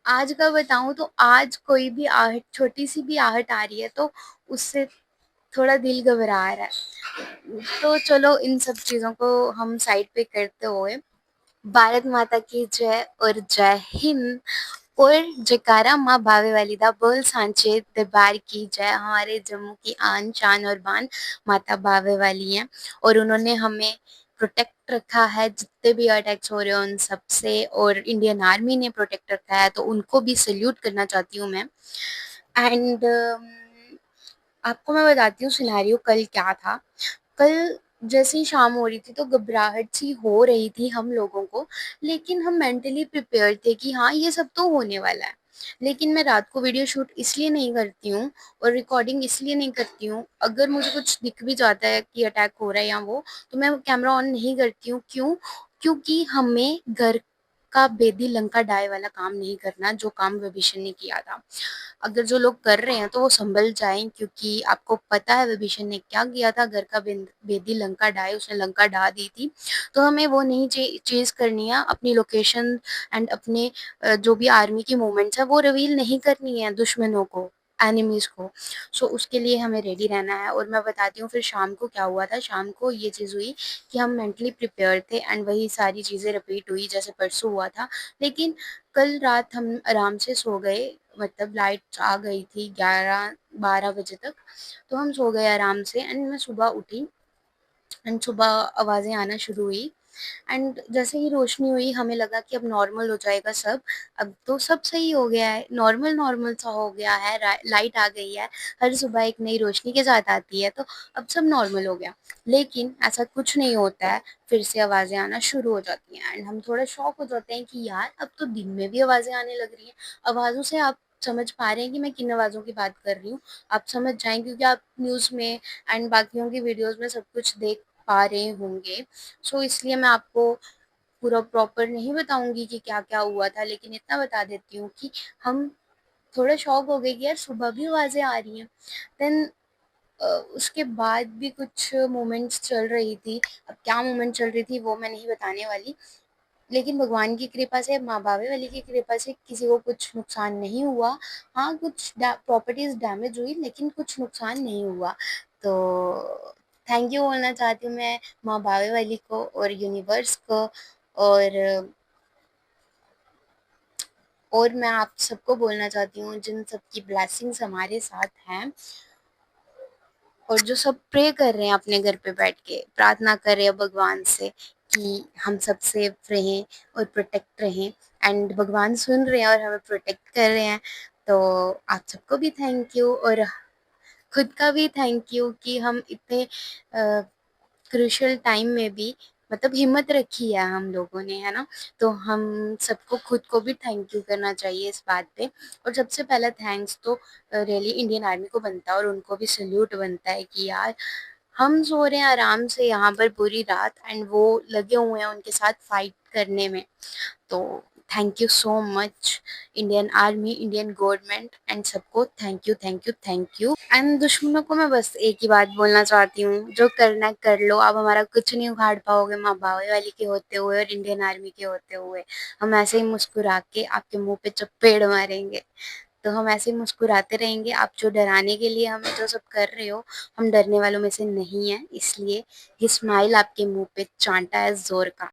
आज का बताऊँ तो आज कोई भी आहट छोटी-सी भी आहट आ रही है तो उससे थोड़ा दिल घबरा रहा है। तो चलो इन सब चीज़ों को हम साइड पे करते हुए भारत माता की जय और जय हिंद और जयकारा माँ भावे वाली दा बोल सांचे दरबार की जय। हमारे जम्मू की आन शान और बान माता भावे वाली हैं और उन्होंने हमें प्रोटेक्ट रखा है जितने भी अटैक्स हो रहे हैं उन सब से, और इंडियन आर्मी ने प्रोटेक्ट रखा है तो उनको भी सल्यूट करना चाहती हूँ मैं। एंड आपको मैं बताती हूँ सिनेरियो कल क्या था। कल जैसे ही शाम हो रही थी तो घबराहट सी हो रही थी हम लोगों को, लेकिन हम मेंटली प्रिपेयर थे कि हाँ ये सब तो होने वाला है। लेकिन मैं रात को वीडियो शूट इसलिए नहीं करती हूँ और रिकॉर्डिंग इसलिए नहीं करती हूँ, अगर मुझे कुछ दिख भी जाता है कि अटैक हो रहा है या वो, तो मैं कैमरा ऑन नहीं करती हूँ। क्यों? क्योंकि हमें घर का बेदी लंका डाय वाला काम नहीं करना जो काम विभीषण ने किया था। अगर जो लोग कर रहे हैं तो वो संभल जाएं, क्योंकि आपको पता है विभीषण ने क्या किया था। घर का बेदी लंका ढाए, उसने लंका ढा दी थी। तो हमें वो नहीं चेज करनी है, अपनी लोकेशन एंड अपने जो भी आर्मी की मूवमेंट्स है वो रिवील नहीं करनी है दुश्मनों को, एनिमीज को। सो उसके लिए हमें रेडी रहना है। और मैं बताती हूँ फिर शाम को क्या हुआ था। शाम को ये चीज़ हुई कि हम मेंटली प्रिपेयर थे एंड वही सारी चीज़ें रिपीट हुई जैसे परसों हुआ था। लेकिन कल रात हम आराम से सो गए, मतलब लाइट आ गई थी 11-12 बजे तक, तो हम सो गए आराम से। एंड मैं सुबह उठी एंड सुबह आवाज़ें आना शुरू हुई। एंड जैसे ही रोशनी हुई हमें लगा कि अब नॉर्मल हो जाएगा सब, अब तो सब सही हो गया है, नॉर्मल नॉर्मल सा हो गया है, लाइट आ गई है, हर सुबह एक नई रोशनी के साथ आती है, तो अब सब नॉर्मल हो गया। लेकिन ऐसा कुछ नहीं होता है, फिर से आवाज़ें आना शुरू हो जाती हैं एंड हम थोड़ा शॉक हो जाते हैं कि यार अब तो दिन में भी आवाज़ें आने लग रही हैं। आवाज़ों से आप समझ पा रहे हैं कि मैं किन आवाज़ों की बात कर रही हूँ? आप समझ जाएँ क्योंकि आप न्यूज़ में एंड बाकियों की वीडियोज़ में सब कुछ देख पा रहे होंगे। सो इसलिए मैं आपको पूरा प्रॉपर नहीं बताऊँगी कि क्या-क्या हुआ था, लेकिन इतना बता देती हूँ कि हम थोड़ा शॉक हो गए कि यार सुबह भी आवाज़ें आ रही हैं। देन उसके बाद भी कुछ मोमेंट्स चल रही थी। अब क्या मोमेंट चल रही थी वो मैं नहीं बताने वाली, लेकिन भगवान की कृपा से, माँ बावे वाली की कृपा से किसी को कुछ नुकसान नहीं हुआ। हाँ, कुछ प्रॉपर्टीज़ डैमेज हुई लेकिन कुछ नुकसान नहीं हुआ। तो थैंक यू बोलना चाहती हूँ मैं माँ बावे वाली को और यूनिवर्स को, और मैं आप सबको बोलना चाहती हूँ जिन सबकी ब्लेसिंग्स हमारे साथ हैं और जो सब प्रे कर रहे हैं अपने घर पे बैठ के, प्रार्थना कर रहे हैं भगवान से कि हम सब सेफ रहें और प्रोटेक्ट रहें। एंड भगवान सुन रहे हैं और हमें प्रोटेक्ट कर रहे हैं। तो आप सबको भी थैंक यू और खुद का भी थैंक यू कि हम इतने क्रूशियल टाइम में भी मतलब हिम्मत रखी है हम लोगों ने, है ना? तो हम सबको खुद को भी थैंक यू करना चाहिए इस बात पे। और सबसे पहला थैंक्स तो रियली इंडियन आर्मी को बनता है और उनको भी सैल्यूट बनता है कि यार हम सो रहे हैं आराम से यहाँ पर पूरी रात एंड वो लगे हुए हैं उनके साथ फाइट करने में। तो thank you so much Indian army, Indian government and सबको thank you, thank you, thank you. And दुश्मनों को मैं बस एक ही बात बोलना चाहती हूँ, जो करना है कर लो, आप हमारा कुछ नहीं उखाड़ पाओगे माँ बावे वाली के होते हुए और इंडियन आर्मी के होते हुए। हम ऐसे ही मुस्कुरा के आपके मुंह पे चपेड़ मारेंगे। तो हम ऐसे ही मुस्कुराते रहेंगे। आप जो डराने के लिए हमें जो सब कर रहे हो, हम डरने वालों में से नहीं हैं, इसलिए ये स्माइल आपके मुंह पे चांटा है जोर का।